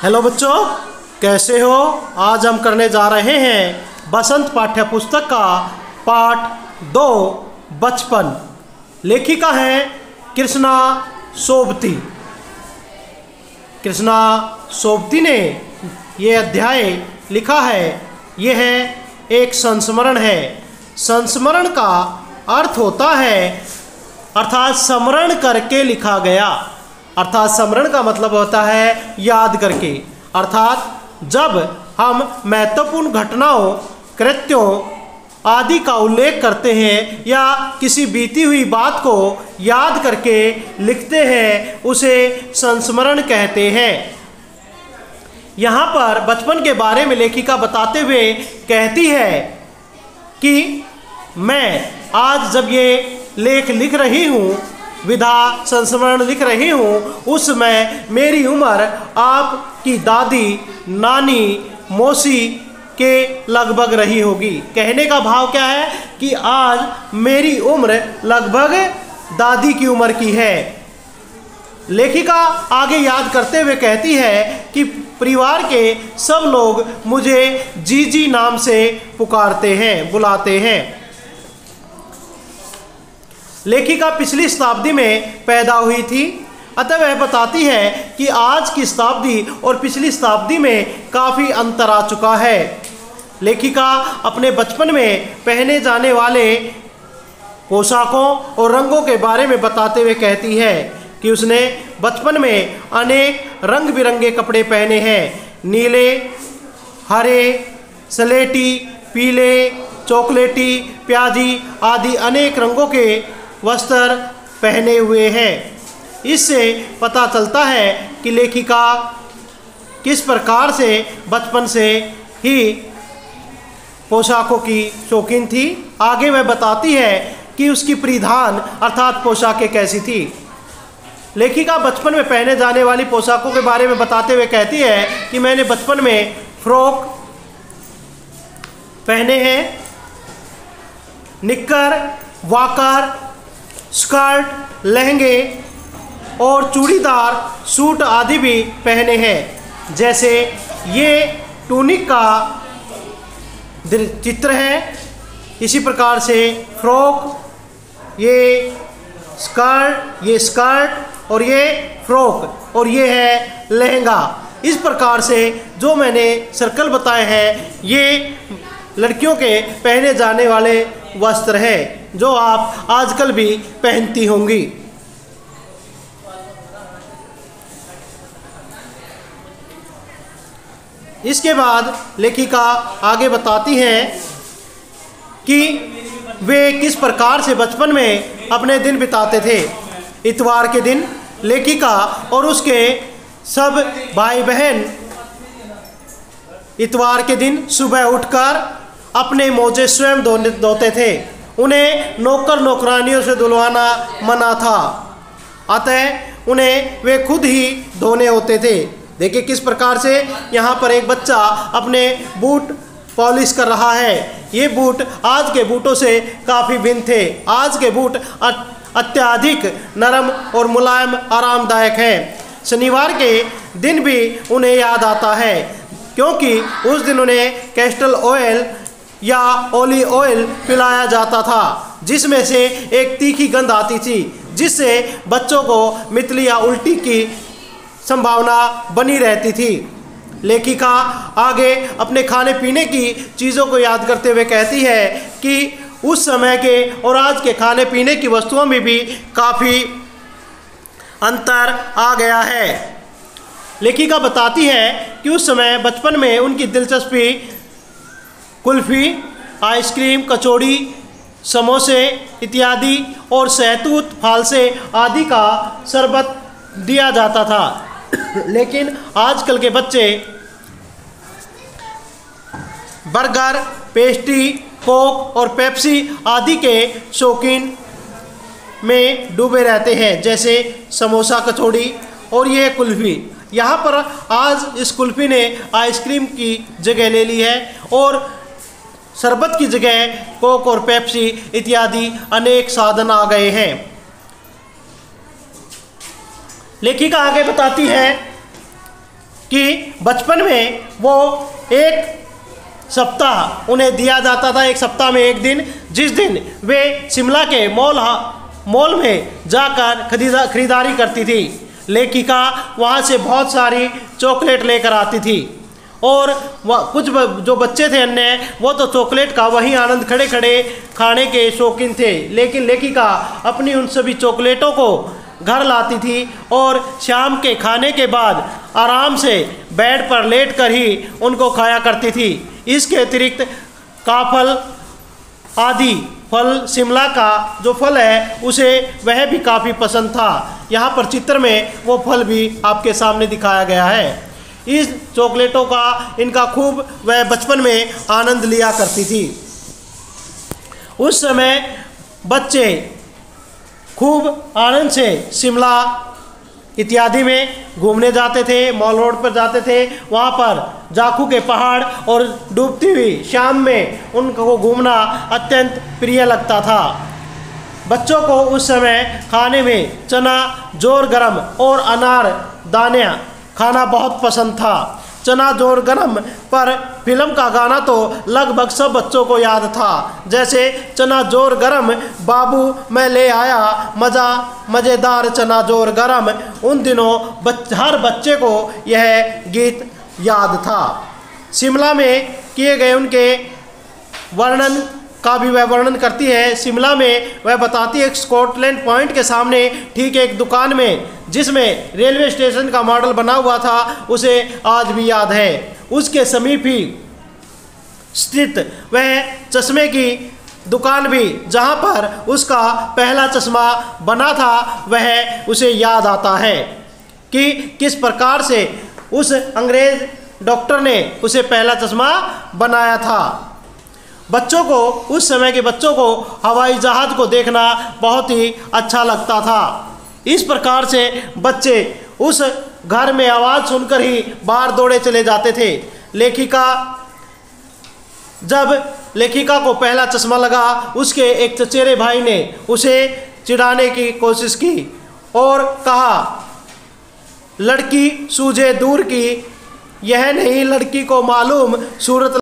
Hello बच्चों, कैसे हो। आज हम करने जा रहे हैं बसंत पाठ्य पुस्तक का पाठ 2 बचपन। लेखिका है कृष्णा सोबती। कृष्णा सोबती ने ये अध्याय लिखा है। यह है एक संस्मरण है। संस्मरण का अर्थ होता है अर्थात स्मरण करके लिखा गया। अर्थात स्मरण का मतलब होता है याद करके। अर्थात जब हम महत्वपूर्ण घटनाओं, कृत्यों आदि का उल्लेख करते हैं या किसी बीती हुई बात को याद करके लिखते हैं, उसे संस्मरण कहते हैं। यहाँ पर बचपन के बारे में लेखिका बताते हुए कहती है कि मैं आज जब ये लेख लिख रही हूँ, विधा संस्मरण लिख रही हूँ, उस समय मेरी उम्र आपकी दादी, नानी, मौसी के लगभग रही होगी। कहने का भाव क्या है कि आज मेरी उम्र लगभग दादी की उम्र की है। लेखिका आगे याद करते हुए कहती है कि परिवार के सब लोग मुझे जीजी नाम से पुकारते हैं, बुलाते हैं। लेखिका पिछली शताब्दी में पैदा हुई थी, अतः वह बताती है कि आज की शताब्दी और पिछली शताब्दी में काफ़ी अंतर आ चुका है। लेखिका अपने बचपन में पहने जाने वाले पोशाकों और रंगों के बारे में बताते हुए कहती है कि उसने बचपन में अनेक रंग बिरंगे कपड़े पहने हैं। नीले, हरे, सलेटी, पीले, चॉकलेटी, प्याजी आदि अनेक रंगों के वस्त्र पहने हुए हैं। इससे पता चलता है कि लेखिका किस प्रकार से बचपन से ही पोशाकों की शौकीन थी। आगे वह बताती है कि उसकी परिधान अर्थात पोशाकें कैसी थी। लेखिका बचपन में पहने जाने वाली पोशाकों के बारे में बताते हुए कहती है कि मैंने बचपन में फ्रॉक पहने हैं, निक्कर, वाकर, स्कर्ट, लहंगे और चूड़ीदार सूट आदि भी पहने हैं। जैसे ये टूनिक का चित्र है, इसी प्रकार से फ्रॉक, ये स्कर्ट और ये फ्रॉक और ये है लहंगा। इस प्रकार से जो मैंने सर्कल बताए हैं, ये लड़कियों के पहने जाने वाले वस्त्र हैं जो आप आजकल भी पहनती होंगी। इसके बाद लेखिका आगे बताती हैं कि वे किस प्रकार से बचपन में अपने दिन बिताते थे। इतवार के दिन लेखिका और उसके सब भाई बहन इतवार के दिन सुबह उठकर अपने मोजे स्वयं धोते थे। उन्हें नौकर नौकरानियों से धुलवाना मना था, अतः उन्हें वे खुद ही धोने होते थे। देखिए किस प्रकार से यहाँ पर एक बच्चा अपने बूट पॉलिश कर रहा है। ये बूट आज के बूटों से काफ़ी भिन्न थे। आज के बूट अत्यधिक नरम और मुलायम आरामदायक हैं। शनिवार के दिन भी उन्हें याद आता है, क्योंकि उस दिन उन्हें कैस्टर ऑयल या ऑलिव ऑयल पिलाया जाता था, जिसमें से एक तीखी गंध आती थी, जिससे बच्चों को मितली या उल्टी की संभावना बनी रहती थी। लेखिका आगे अपने खाने पीने की चीज़ों को याद करते हुए कहती है कि उस समय के और आज के खाने पीने की वस्तुओं में भी काफ़ी अंतर आ गया है। लेखिका बताती है कि उस समय बचपन में उनकी दिलचस्पी कुल्फ़ी, आइसक्रीम, कचौड़ी, समोसे इत्यादि और सहतूत, फालसे आदि का शरबत दिया जाता था। लेकिन आजकल के बच्चे बर्गर, पेस्ट्री, कोक और पेप्सी आदि के शौकीन में डूबे रहते हैं, जैसे समोसा, कचौड़ी और ये कुल्फ़ी। यहाँ पर आज इस कुल्फ़ी ने आइसक्रीम की जगह ले ली है और शरबत की जगह कोक और पेप्सी इत्यादि अनेक साधन आ गए हैं। लेखिका आगे बताती है कि बचपन में वो एक सप्ताह उन्हें दिया जाता था, एक सप्ताह में एक दिन, जिस दिन वे शिमला के मॉल में जाकर खरीदारी करती थी। लेखिका वहाँ से बहुत सारी चॉकलेट लेकर आती थी और कुछ जो बच्चे थे अन्य, वो तो चॉकलेट का वही आनंद खड़े खड़े खाने के शौकीन थे, लेकिन लेखिका अपनी उन सभी चॉकलेटों को घर लाती थी और शाम के खाने के बाद आराम से बेड पर लेट कर ही उनको खाया करती थी। इसके अतिरिक्त काफल आदि फल, शिमला का जो फल है उसे वह भी काफ़ी पसंद था। यहाँ पर चित्र में वो फल भी आपके सामने दिखाया गया है। इस चॉकलेटों का इनका खूब वह बचपन में आनंद लिया करती थी। उस समय बच्चे खूब आनंद से शिमला इत्यादि में घूमने जाते थे, मॉल रोड पर जाते थे। वहाँ पर जाखू के पहाड़ और डूबती हुई शाम में उनको घूमना अत्यंत प्रिय लगता था। बच्चों को उस समय खाने में चना, जोर गरम और अनार दाने खाना बहुत पसंद था। चना जोर गरम पर फिल्म का गाना तो लगभग सब बच्चों को याद था, जैसे चना जोर गरम बाबू मैं ले आया मज़ा मज़ेदार चना जोर गरम। उन दिनों हर बच्चे को यह गीत याद था। शिमला में किए गए उनके वर्णन का भी वह वर्णन करती है। शिमला में वह बताती है स्कॉटलैंड पॉइंट के सामने ठीक एक दुकान में, जिसमें रेलवे स्टेशन का मॉडल बना हुआ था, उसे आज भी याद है। उसके समीप ही स्थित वह चश्मे की दुकान भी, जहां पर उसका पहला चश्मा बना था, वह उसे याद आता है कि किस प्रकार से उस अंग्रेज डॉक्टर ने उसे पहला चश्मा बनाया था। बच्चों को, उस समय के बच्चों को हवाई जहाज़ को देखना बहुत ही अच्छा लगता था। इस प्रकार से बच्चे उस घर में आवाज़ सुनकर ही बाहर दौड़े चले जाते थे। जब लेखिका को पहला चश्मा लगा, उसके एक चचेरे भाई ने उसे चिढ़ाने की कोशिश की और कहा, लड़की सूझे दूर की, यह नहीं लड़की को मालूम सूरत